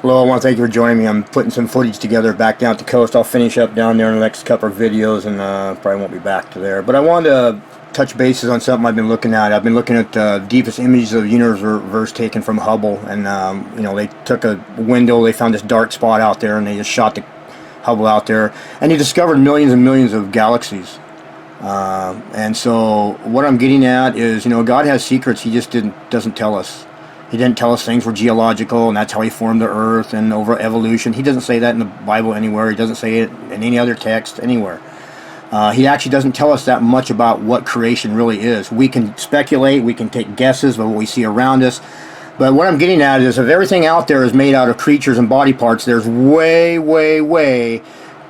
Hello, I want to thank you for joining me. I'm putting some footage together back down at the coast. I'll finish up down there in the next couple of videos and probably won't be back to there. But I wanted to touch bases on something I've been looking at. I've been looking at the deepest images of the universe taken from Hubble. And, you know, they took a window, they found this dark spot out there, and they just shot the Hubble out there. And they discovered millions and millions of galaxies. And so what I'm getting at is, you know, God has secrets He just doesn't tell us. He didn't tell us things were geological and that's how He formed the earth and over evolution. He doesn't say that in the Bible anywhere. He doesn't say it in any other text anywhere. He actually doesn't tell us that much about what creation really is. We can speculate, we can take guesses of what we see around us. But what I'm getting at is if everything out there is made out of creatures and body parts, there's way, way, way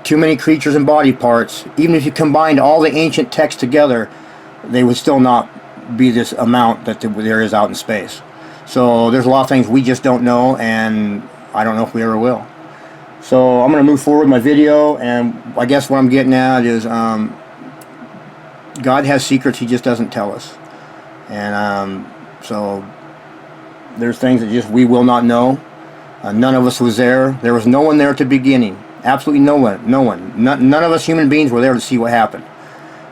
too many creatures and body parts. Even if you combined all the ancient texts together, they would still not be this amount that there is out in space. So there's a lot of things we just don't know, and I don't know if we ever will. So I'm going to move forward with my video, and I guess what I'm getting at is God has secrets He just doesn't tell us. And so there's things that just we will not know. None of us was there. There was no one there at the beginning. Absolutely no one. No one. None of us human beings were there to see what happened.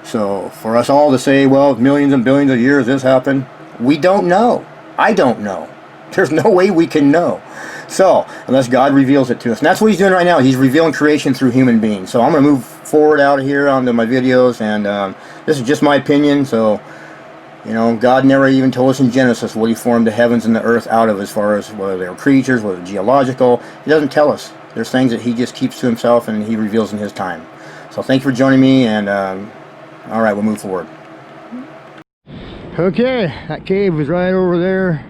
So for us all to say, well, millions and billions of years this happened, we don't know. I don't know. There's no way we can know. So, unless God reveals it to us. And that's what He's doing right now. He's revealing creation through human beings. So I'm going to move forward out of here onto my videos. And this is just my opinion. So, you know, God never even told us in Genesis what He formed the heavens and the earth out of, as far as whether they were creatures, whether they're geological. He doesn't tell us. There's things that He just keeps to Himself and He reveals in His time. So thank you for joining me. And all right, we'll move forward. Okay, that cave was right over there.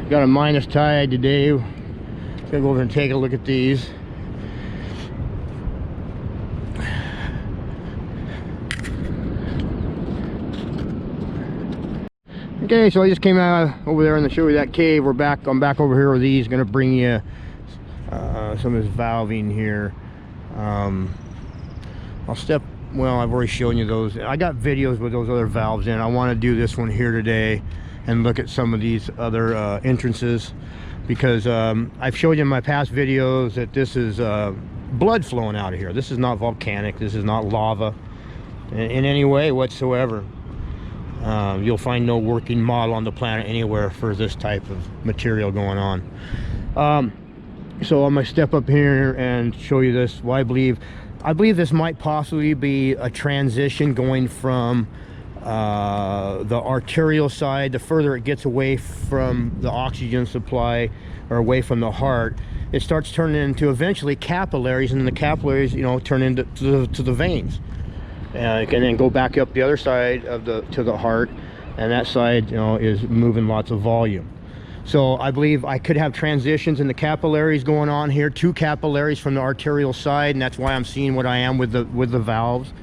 Got a minus tide today. Gonna go over and take a look at these. Okay, so I just came out over there and show you that cave. We're back. I'm back over here with these. Gonna bring you some of this valving here. Well, I've already shown you those. I got videos with those other valves in. I want to do this one here today and look at some of these other entrances, because I've showed you in my past videos that this is blood flowing out of here. This is not volcanic. This is not lava in any way whatsoever. You'll find no working model on the planet anywhere for this type of material going on. So I'm going to step up here and show you this. Well, I believe this might possibly be a transition going from the arterial side. The further it gets away from the oxygen supply or away from the heart, it starts turning into eventually capillaries, and then the capillaries, you know, turn into the veins, and then go back up the other side of to the heart, and that side, you know, is moving lots of volume. So I believe I could have transitions in the capillaries going on here, 2 capillaries from the arterial side, and that's why I'm seeing what I am with the valves.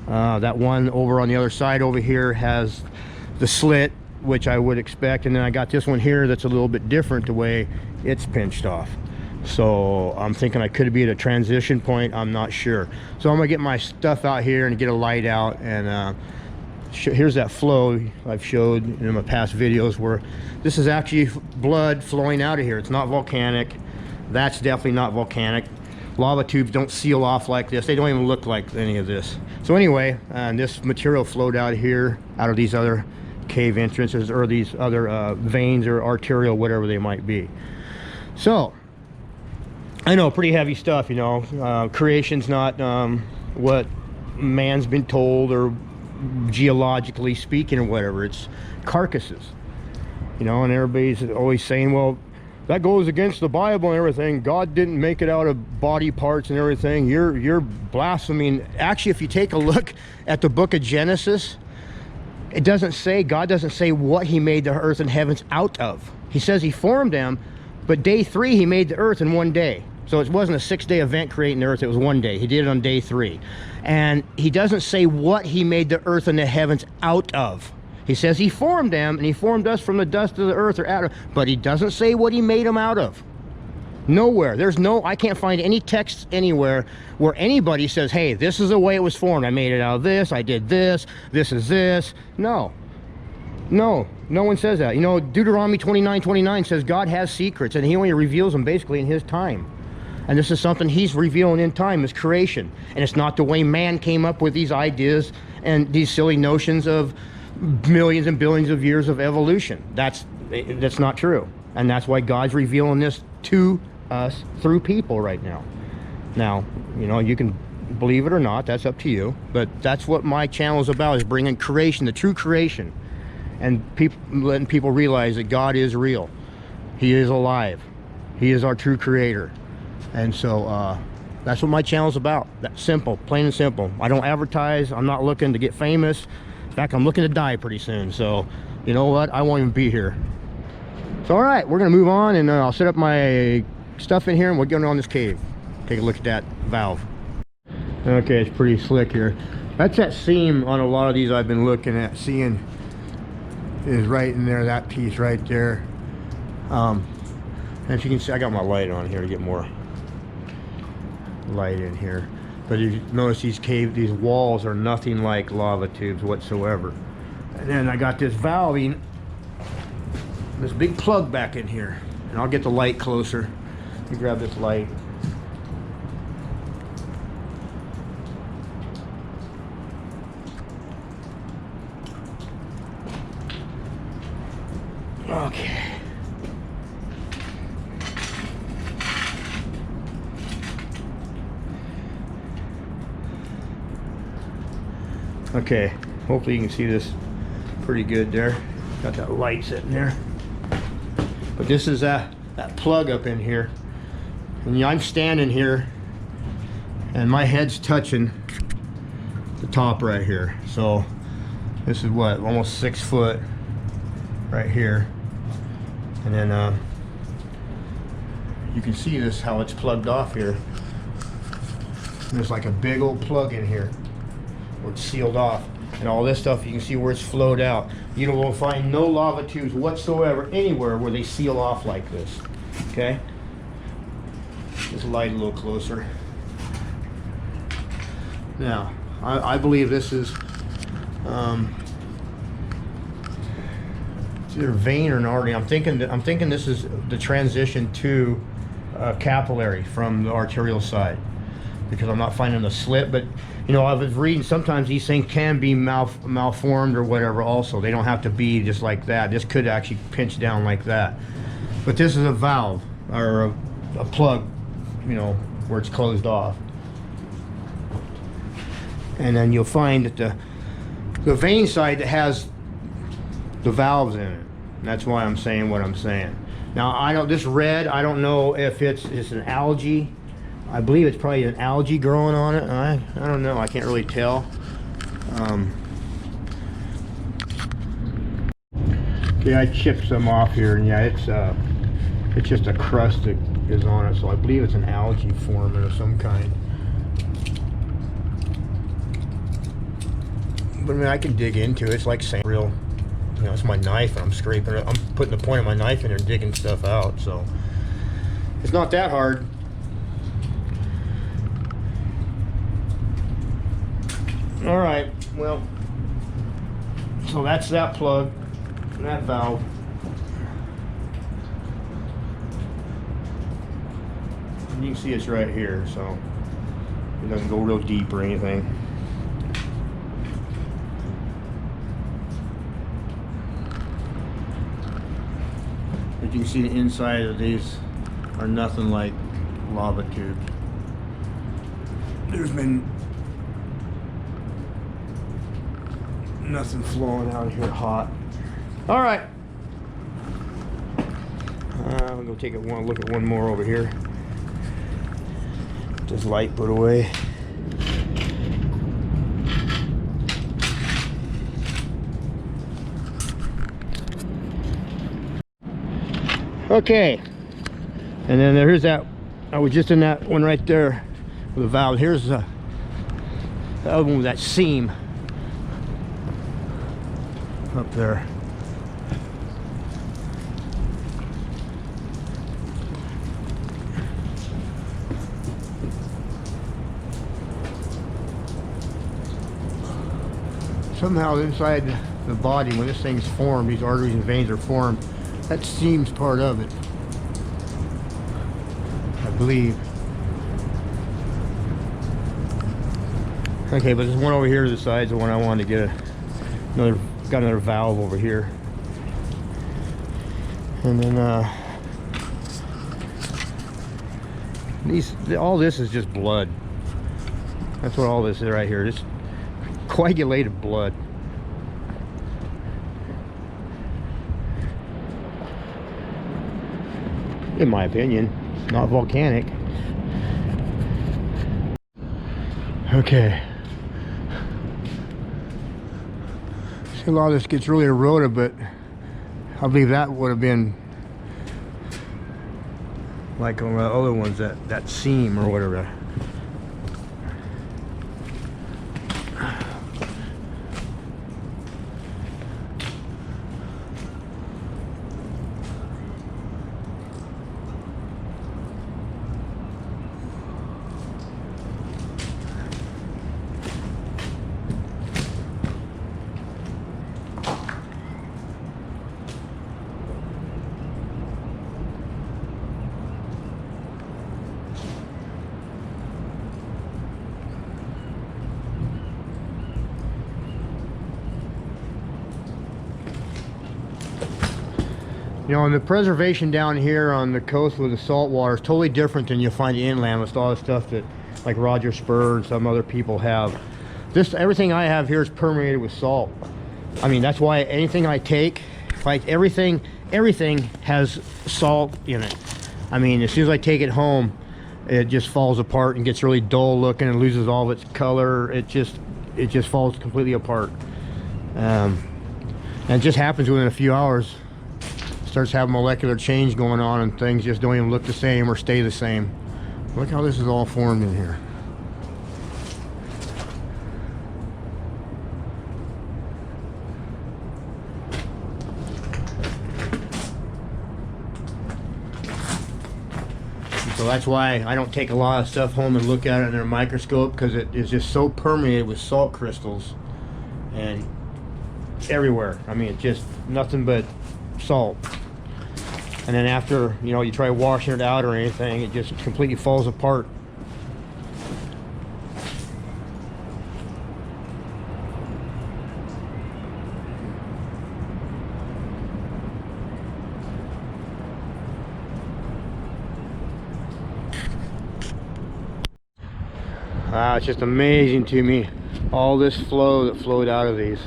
That one over on the other side over here has the slit, which I would expect, and then I got this one here that's a little bit different the way it's pinched off. So I'm thinking I could be at a transition point. I'm not sure. So I'm gonna get my stuff out here and get a light out, and here's that flow I've showed in my past videos, where this is actually blood flowing out of here. It's not volcanic. That's definitely not volcanic. Lava tubes don't seal off like this. They don't even look like any of this. So anyway, this material flowed out of here, out of these other cave entrances, or these other veins or arterial, whatever they might be. So I know, pretty heavy stuff, you know. Creation's not what man's been told, or geologically speaking, or whatever. It's carcasses, you know, and everybody's always saying, well, that goes against the Bible and everything. God didn't make it out of body parts and everything. You're blaspheming. Actually, if you take a look at the book of Genesis, it doesn't say, God doesn't say what He made the earth and heavens out of. He says He formed them, but day 3 He made the earth in one day. So it wasn't a 6-day event creating the earth. It was one day. He did it on day 3. And He doesn't say what He made the earth and the heavens out of. He says He formed them, and He formed us from the dust of the earth, or Adam, but He doesn't say what He made them out of. Nowhere. I can't find any text anywhere where anybody says, hey, this is the way it was formed. I made it out of this. I did this. This is this. No. No one says that. You know, Deuteronomy 29:29 says God has secrets, and he only reveals them basically in his time. And this is something he's revealing in time, is creation. And it's not the way man came up with these ideas and these silly notions of millions and billions of years of evolution. That's not true. And that's why God's revealing this to us through people right now. Now, you know, you can believe it or not, that's up to you. But that's what my channel is about, is bringing creation, the true creation. And letting people realize that God is real. He is alive. He is our true creator. And so that's what my channel is about. That's simple, plain and simple. I don't advertise. I'm not looking to get famous. In fact, I'm looking to die pretty soon. So, you know what? I won't even be here. So, all right, we're going to move on, and I'll set up my stuff in here, and we'll get on this cave. Take a look at that valve. Okay, it's pretty slick here. That's that seam on a lot of these I've been looking at, seeing is right in there, that piece right there. And if you can see, I got my light on here to get more light in here. But you notice these walls are nothing like lava tubes whatsoever. And then I got this valving, this big plug back in here. And I'll get the light closer. Let me grab this light. Okay. Okay, hopefully you can see this pretty good there. Got that light sitting there. But this is that plug up in here. And I'm standing here and my head's touching the top right here. So this is what, almost 6 foot right here. And then you can see this, how it's plugged off here. There's like a big old plug in here where it's sealed off, and all this stuff you can see where it's flowed out. You will find no lava tubes whatsoever anywhere where they seal off like this. Okay, just light a little closer. Now I believe this is it's either vein or an artery. I'm thinking this is the transition to capillary from the arterial side, because I'm not finding the slit. But you know, I was reading sometimes these things can be malformed or whatever also. They don't have to be just like that. This could actually pinch down like that. But this is a valve, or a plug, you know, where it's closed off. And then you'll find that the vein side that has the valves in it. And that's why I'm saying what I'm saying. Now, this red, I don't know if it's an algae. I believe it's probably an algae growing on it. I don't know. I can't really tell. Okay, I chipped some off here, and yeah, it's just a crust that is on it. So I believe it's an algae forming of some kind. But I mean, I can dig into it. It's like saying real. You know, it's my knife, and I'm scraping it. I'm putting the point of my knife in there, digging stuff out. So it's not that hard. All right, well, so that's that plug and that valve. And you can see it's right here, so it doesn't go real deep or anything. But you can see the inside of these are nothing like lava tubes. There's been nothing flowing out here hot. All right, I'm gonna take one look at one more over here. This light put away. Okay, and then there's that. I was just in that one right there with the valve. Here's the other one with that seam up there. Somehow inside the body, when this thing's formed, these arteries and veins are formed, that seam's part of it, I believe. Okay, but this one over here to the side is the one I wanted to get got another valve over here. And then all this is just blood. That's what all this is right here. Just coagulated blood. In my opinion, not volcanic. Okay. See, a lot of this gets really eroded, but I believe that would have been like on the other ones, that seam or whatever. You know, and the preservation down here on the coast with the salt water is totally different than you'll find inland with all the stuff that like Lord.For and some other people have. Everything I have here is permeated with salt. I mean, that's why anything I take, like everything has salt in it. I mean, as soon as I take it home, it just falls apart and gets really dull looking and loses all of its color. It just falls completely apart. And it just happens within a few hours. Starts having molecular change going on and things just don't even look the same or stay the same. Look how this is all formed in here. So that's why I don't take a lot of stuff home and look at it under a microscope, because it is just so permeated with salt crystals and everywhere. I mean, it's just nothing but salt. And then after, you know, you try washing it out or anything, it just completely falls apart. It's just amazing to me, all this flow that flowed out of these.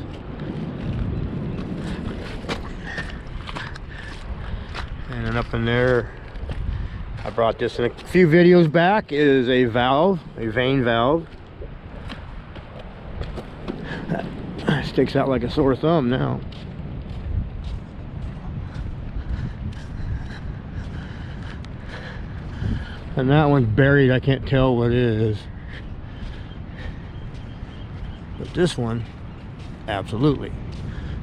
And then up in there, I brought this in a few videos back, is a valve, a vein valve. That sticks out like a sore thumb now. And that one's buried, I can't tell what it is. But this one, absolutely.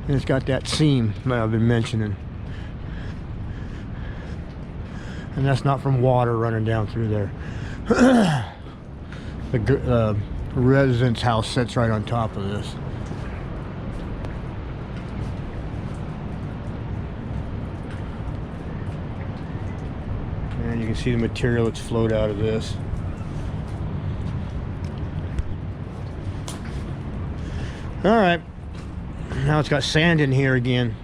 And it's got that seam that I've been mentioning. And that's not from water running down through there. The residence house sits right on top of this. And you can see the material that's flowed out of this. All right, now it's got sand in here again.